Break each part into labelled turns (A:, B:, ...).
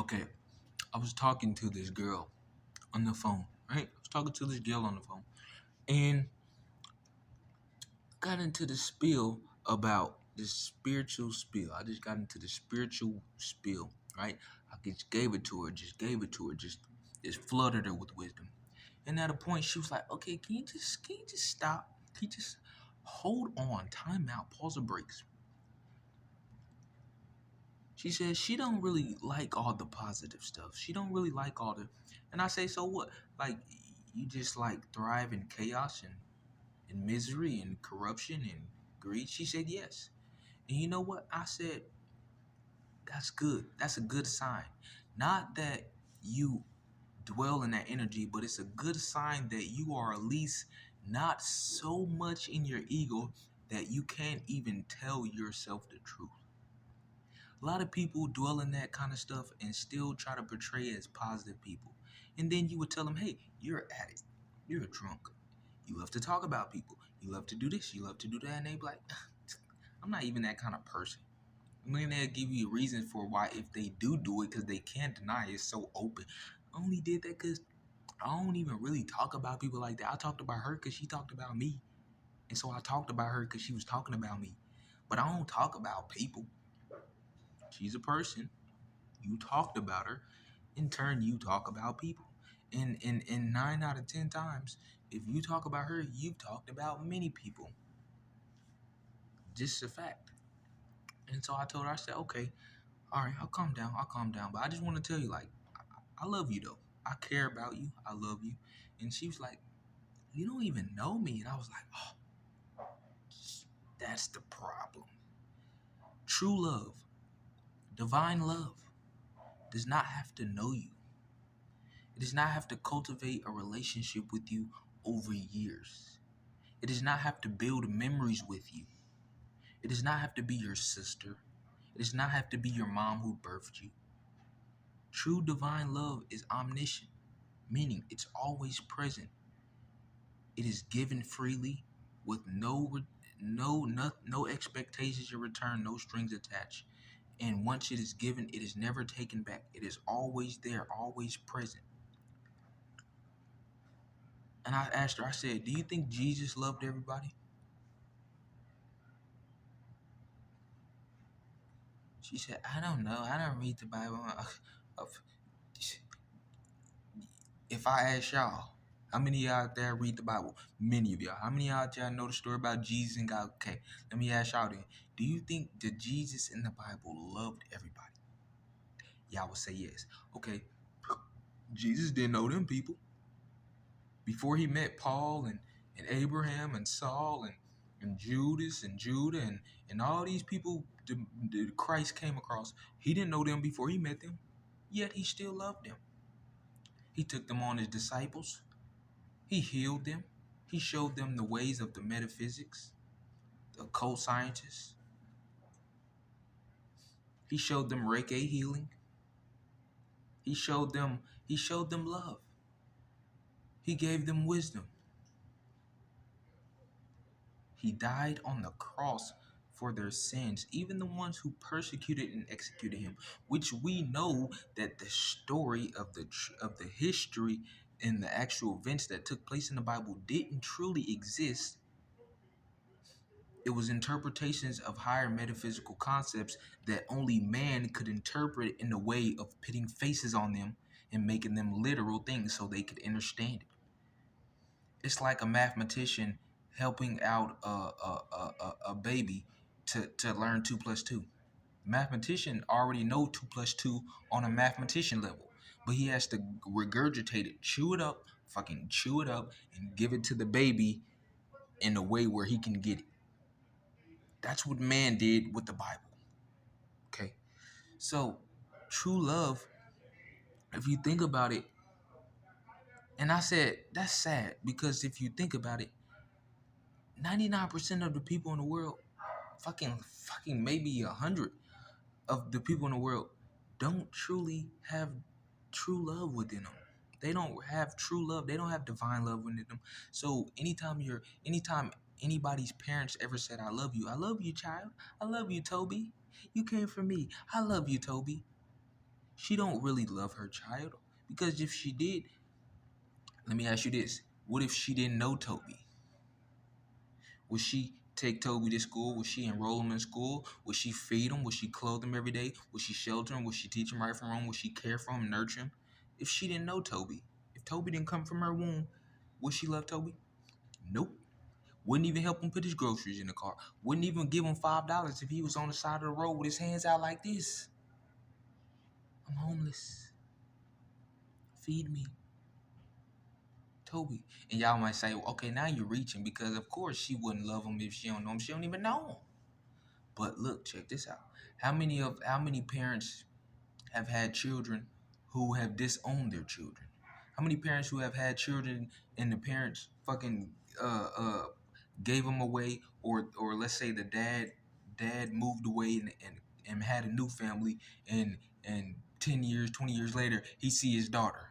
A: Okay, I was talking to this girl on the phone, right? I was talking to this girl on the phone and got into the spiel about this spiritual spiel. I just got into the spiritual spiel, right? I just gave it to her, just flooded her with wisdom. And at a point, she was like, "Okay, can you just stop? Can you just hold on, time out, pause the breaks?" She says she don't really like all the positive stuff. She don't really like all the, and I say, so what? Like, you just like thrive in chaos and misery and corruption and greed. She said yes. And you know what? I said that's good. That's a good sign. Not that you dwell in that energy, but it's a good sign that you are at least not so much in your ego that you can't even tell yourself the truth. A lot of people dwell in that kind of stuff and still try to portray as positive people. And then you would tell them, hey, you're an addict. You're a drunk. You love to talk about people. You love to do this. You love to do that. And they be like, I'm not even that kind of person. And then they'll give you a reason for why if they do it because they can't deny it. It's so open. I only did that because I don't even really talk about people like that. I talked about her because she talked about me. And so I talked about her because she was talking about me. But I don't talk about people. She's a person. You talked about her. In turn, you talk about people. And 9 out of 10 times, if you talk about her, you've talked about many people. Just a fact. And so I told her, I said, okay, all right, I'll calm down. I'll calm down. But I just want to tell you, like, I love you, though. I care about you. I love you. And she was like, you don't even know me. And I was like, oh, that's the problem. True love, divine love, does not have to know you. It does not have to cultivate a relationship with you over years. It does not have to build memories with you. It does not have to be your sister. It does not have to be your mom who birthed you. True divine love is omniscient, meaning it's always present. It is given freely with no expectations in return, no strings attached. And once it is given, it is never taken back. It is always there, always present. And I asked her, I said, do you think Jesus loved everybody? She said, I don't know. I don't read the Bible. If I ask y'all, how many of y'all out there read the Bible? Many of y'all. How many of y'all out there know the story about Jesus and God? Okay, let me ask y'all then. Do you think that Jesus in the Bible loved everybody? Y'all would say yes. Okay, Jesus didn't know them people. Before he met Paul and Abraham and Saul and Judas and Judah and all these people that Christ came across, he didn't know them before he met them. Yet he still loved them. He took them on as disciples. He healed them. He showed them the ways of the metaphysics, the occult scientists. He showed them Reiki healing. He showed them love. He gave them wisdom. He died on the cross for their sins, even the ones who persecuted and executed him, which we know that the story of the history and the actual events that took place in the Bible didn't truly exist. It was interpretations of higher metaphysical concepts that only man could interpret in the way of putting faces on them and making them literal things so they could understand it. It's like a mathematician helping out a baby to learn 2 plus 2. Mathematician already know 2 plus 2 on a mathematician level, but he has to regurgitate it, chew it up, fucking chew it up, and give it to the baby in a way where he can get it. That's what man did with the Bible. Okay, so true love, if you think about it, and I said that's sad because if you think about it, 99% of the people in the world, fucking maybe 100 of the people in the world don't truly have true love within them. They don't have true love. They don't have divine love within them. So anytime anybody's parents ever said, I love you, child. I love you, Toby. You came for me. I love you, Toby. She don't really love her child, because if she did, let me ask you this: what if she didn't know Toby? Would she take Toby to school? Would she enroll him in school? Would she feed him? Would she clothe him every day? Would she shelter him? Would she teach him right from wrong? Would she care for him, nurture him? If she didn't know Toby, if Toby didn't come from her womb, would she love Toby? Nope. Wouldn't even help him put his groceries in the car. Wouldn't even give him $5 if he was on the side of the road with his hands out like this. I'm homeless. Feed me. Toby. And y'all might say, well, okay, now you're reaching, because of course she wouldn't love him if she don't know him. She don't even know him. But look, check this out. How many parents have had children who have disowned their children? How many parents who have had children and the parents fucking uh uh gave them away, or let's say the dad moved away and had a new family, and 10 years, 20 years later, he see his daughter.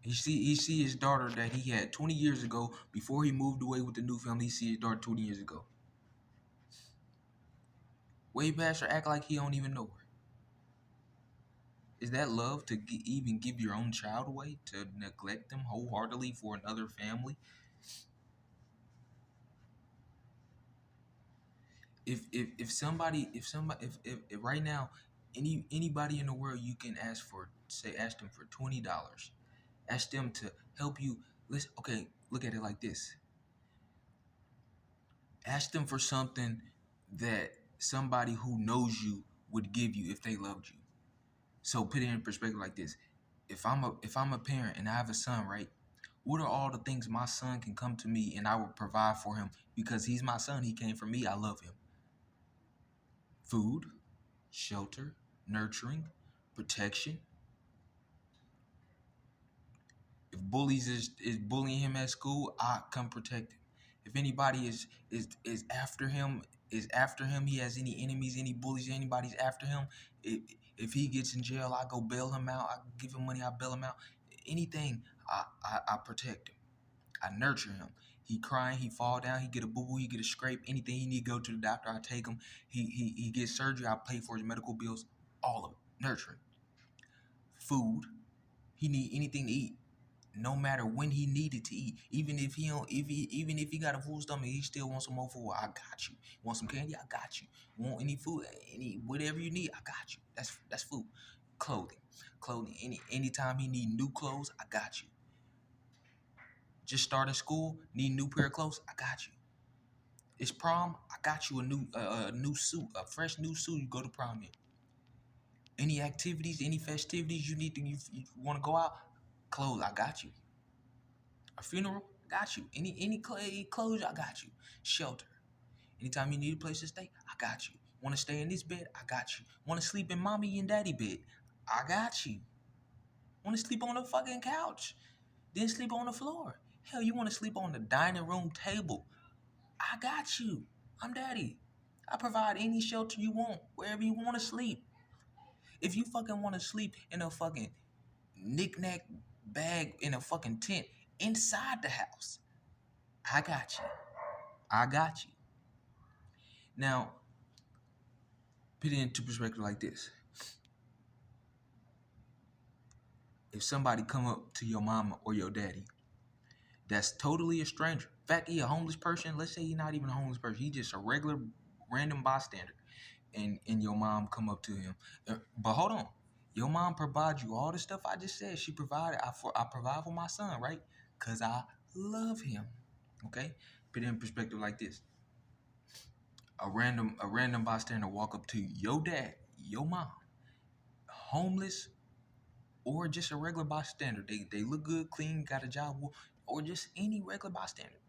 A: He see his daughter that he had 20 years ago before he moved away with the new family. He see his daughter 20 years ago. Way past her, act like he don't even know her. Is that love to even give your own child away, to neglect them wholeheartedly for another family? If right now, anybody in the world, you can ask them for $20, ask them to help you. Listen, okay, look at it like this: ask them for something that somebody who knows you would give you if they loved you. So put it in perspective like this: if I'm a parent and I have a son, right? What are all the things my son can come to me and I will provide for him, because he's my son, he came from me, I love him? Food, shelter, nurturing, protection. If bullies is bullying him at school, I come protect him. If anybody is after him, he has any enemies, any bullies, anybody's after him. If he gets in jail, I go bail him out. I give him money, I bail him out. Anything, I protect him. I nurture him. He crying, he fall down, he get a boo boo, he get a scrape, anything he need to go to the doctor, I take him. He gets surgery, I pay for his medical bills, all of it. Nurturing. Food. He need anything to eat, no matter when he needed to eat. Even if he got a full stomach, he still wants some more food. I got you. Want some candy? I got you. Want any food? Any whatever you need, I got you. That's food. Clothing. Anytime he need new clothes, I got you. Just starting school, need a new pair of clothes, I got you. It's prom, I got you a new suit, a fresh new suit. You go to prom in. Any activities, any festivities you want to go out, clothes, I got you. A funeral, got you. Any clothes, I got you. Shelter. Anytime you need a place to stay, I got you. Want to stay in this bed, I got you. Want to sleep in mommy and daddy bed, I got you. Want to sleep on the fucking couch, then sleep on the floor. Hell, you want to sleep on the dining room table, I got you. I'm daddy. I provide any shelter you want, wherever you want to sleep. If you fucking want to sleep in a fucking knick-knack bag in a fucking tent inside the house, I got you. I got you. Now, put it into perspective like this. If somebody come up to your mama or your daddy that's totally a stranger, in fact, he a homeless person, let's say he's not even a homeless person, he just a regular random bystander, and your mom come up to him. But hold on, your mom provides you all the stuff I just said. She provided. I provide for my son, right? Cause I love him. Okay, put it in perspective like this: a random bystander walk up to your dad, your mom, homeless, or just a regular bystander. They look good, clean, got a job, or just any regular bystander,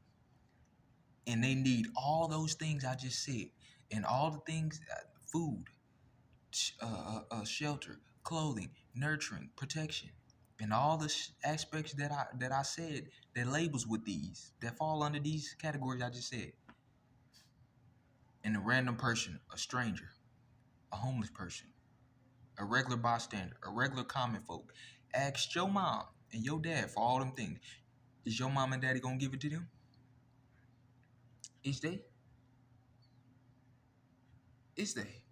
A: and they need all those things I just said, and all the things, food, shelter, clothing, nurturing, protection, and all the aspects that I said, that labels with these, that fall under these categories I just said. And a random person, a stranger, a homeless person, a regular bystander, a regular common folk, ask your mom and your dad for all them things. Is your mom and daddy gonna give it to them? Is they? Is they?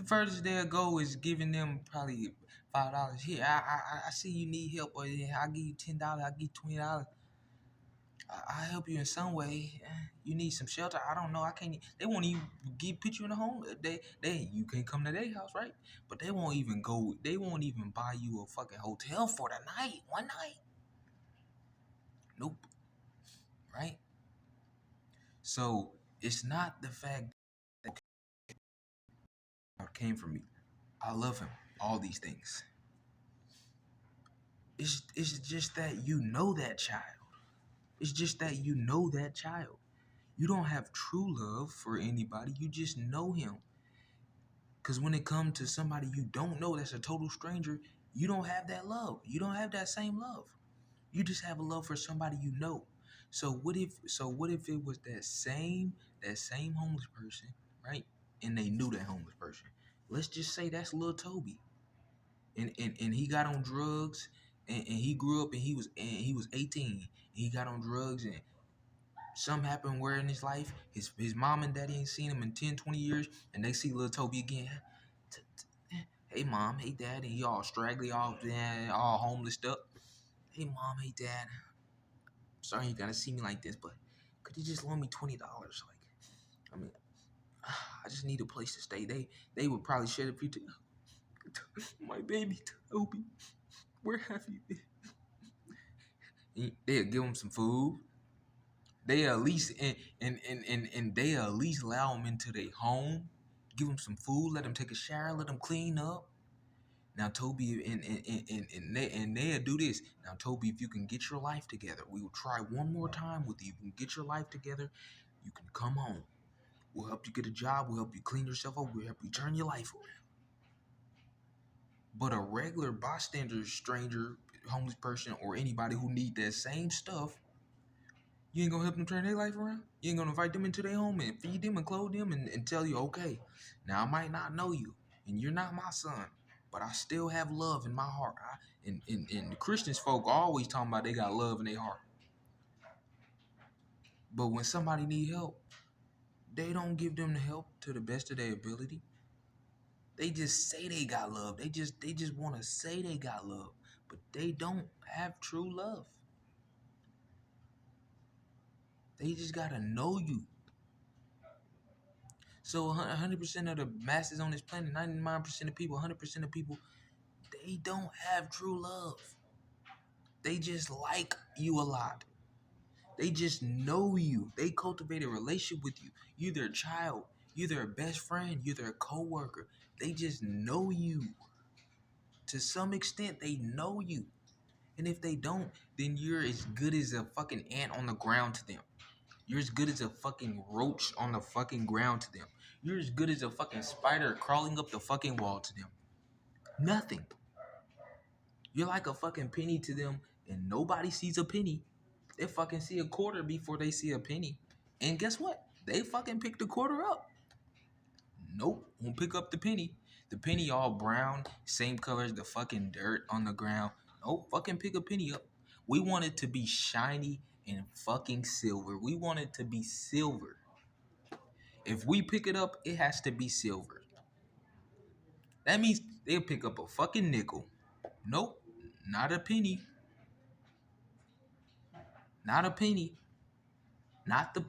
A: The furthest they'll go is giving them probably $5. Here, I see you need help, or yeah, I'll give you $10. I'll give you $20. I'll help you in some way. You need some shelter. I don't know. I can't. They won't even put you in a home. You can't come to their house, right? But they won't even go. They won't even buy you a fucking hotel for the night, one night. Nope. Right. So it's not the fact that came from me. I love him. All these things. It's just that you know that child. It's just that you know that child. You don't have true love for anybody. You just know him. Because when it comes to somebody you don't know that's a total stranger, you don't have that love. You don't have that same love. You just have a love for somebody you know. So what if it was that same homeless person, right? And they knew that homeless person. Let's just say that's little Toby. And he got on drugs and he grew up and he was 18. He got on drugs and something happened where in his life, his mom and daddy ain't seen him in 10, 20 years, and they see little Toby again. Hey mom, hey dad, and he all straggly, all homeless up. Hey mom, hey dad. Sorry you gotta see me like this, but could you just loan me $20? Like, I mean, I just need a place to stay. They would probably shed a few tears. My baby Toby, where have you been? They'll give him some food. They at least and they at least allow him into their home, give him some food, let him take a shower, let him clean up. Now Toby and they'll do this. Now Toby, if you can get your life together, we will try one more time with you. You can get your life together, you can come home. We'll help you get a job, we'll help you clean yourself up, we'll help you turn your life around. But a regular bystander, stranger, homeless person, or anybody who need that same stuff, you ain't gonna help them turn their life around? You ain't gonna invite them into their home and feed them and clothe them and tell you, okay, now I might not know you and you're not my son, but I still have love in my heart. And the Christians folk always talking about they got love in their heart. But when somebody need help, they don't give them the help to the best of their ability. They just say they got love. They just want to say they got love, but they don't have true love. They just gotta know you. So 100% of the masses on this planet, 99% of people, 100% of people, they don't have true love. They just like you a lot. They just know you. They cultivate a relationship with you. You're their child. You're their best friend. You're their coworker. They just know you. To some extent, they know you. And if they don't, then you're as good as a fucking ant on the ground to them. You're as good as a fucking roach on the fucking ground to them. You're as good as a fucking spider crawling up the fucking wall to them. Nothing. You're like a fucking penny to them, and nobody sees a penny. They fucking see a quarter before they see a penny. And guess what? They fucking pick the quarter up. Nope, won't pick up the penny. The penny all brown, same color as the fucking dirt on the ground. Nope, fucking pick a penny up. We want it to be shiny and fucking silver. We want it to be silver. If we pick it up, it has to be silver. That means they'll pick up a fucking nickel. Nope, not a penny. Not a penny. Not the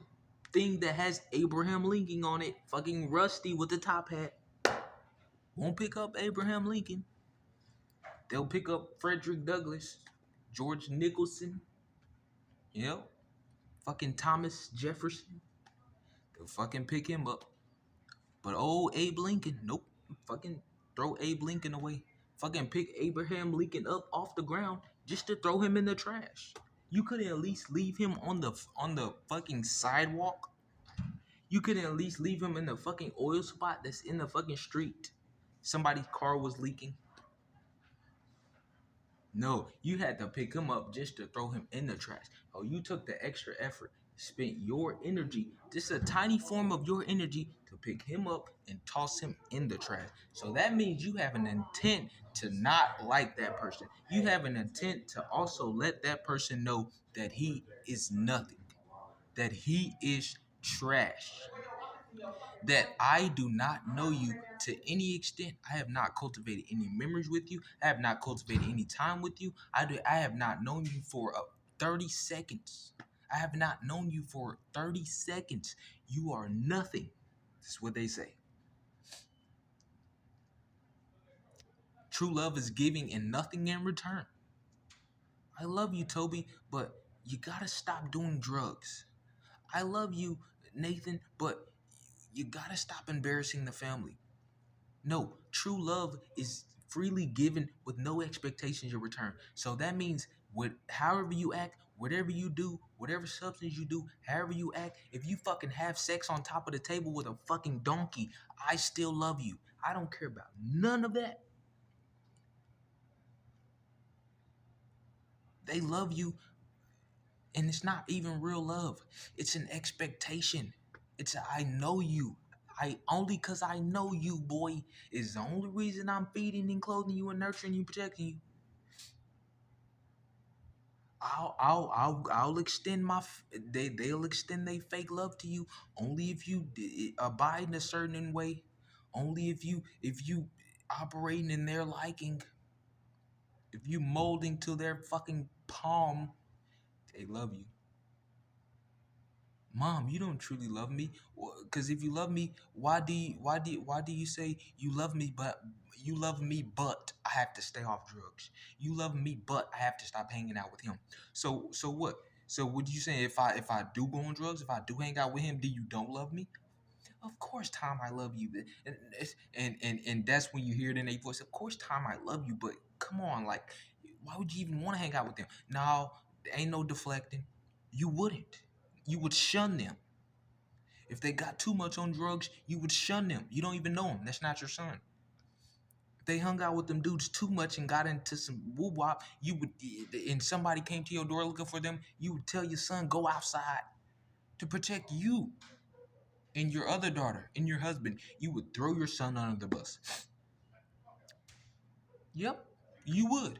A: thing that has Abraham Lincoln on it. Fucking rusty with the top hat. Won't pick up Abraham Lincoln. They'll pick up Frederick Douglass, George Nicholson, yep, fucking Thomas Jefferson. They'll fucking pick him up. But old Abe Lincoln, nope. Fucking throw Abe Lincoln away. Fucking pick Abraham Lincoln up off the ground just to throw him in the trash. You couldn't at least leave him on the fucking sidewalk. You couldn't at least leave him in the fucking oil spot that's in the fucking street. Somebody's car was leaking. No, you had to pick him up just to throw him in the trash. Oh, you took the extra effort, spent your energy, just a tiny form of your energy to pick him up and toss him in the trash. So that means you have an intent to not like that person. You have an intent to also let that person know that he is nothing, that he is trash. that I do not know you to any extent. I have not cultivated any memories with you. I have not cultivated any time with you. I have not known you for 30 seconds. I have not known you for 30 seconds. You are nothing. That's what they say. True love is giving and nothing in return. I love you, Toby, but you gotta stop doing drugs. I love you, Nathan, but you gotta stop embarrassing the family. No, true love is freely given with no expectations in return. So that means however you act, whatever you do, whatever substance you do, however you act, if you fucking have sex on top of the table with a fucking donkey, I still love you. I don't care about none of that. They love you, and it's not even real love. It's an expectation. It's a, I know you. I only cause I know you, boy, is the only reason I'm feeding and clothing you and nurturing you, protecting you. I'll extend they'll extend their fake love to you only if you abide in a certain way, only if you operating in their liking, if you molding to their fucking palm, they love you. Mom, you don't truly love me. Because if you love me, why do you say you love me, but I have to stay off drugs. You love me, but I have to stop hanging out with him. So what? So what you saying? If I do go on drugs, if I do hang out with him, do you don't love me? Of course, Tom, I love you. And that's when you hear it in their voice. Of course, Tom, I love you, but come on, like, why would you even want to hang out with them? No, there ain't no deflecting. You wouldn't. You would shun them. If they got too much on drugs, you would shun them. You don't even know them. That's not your son. If they hung out with them dudes too much and got into some woo wop, you would, and somebody came to your door looking for them, you would tell your son, go outside to protect you and your other daughter and your husband. You would throw your son under the bus. Yep, you would.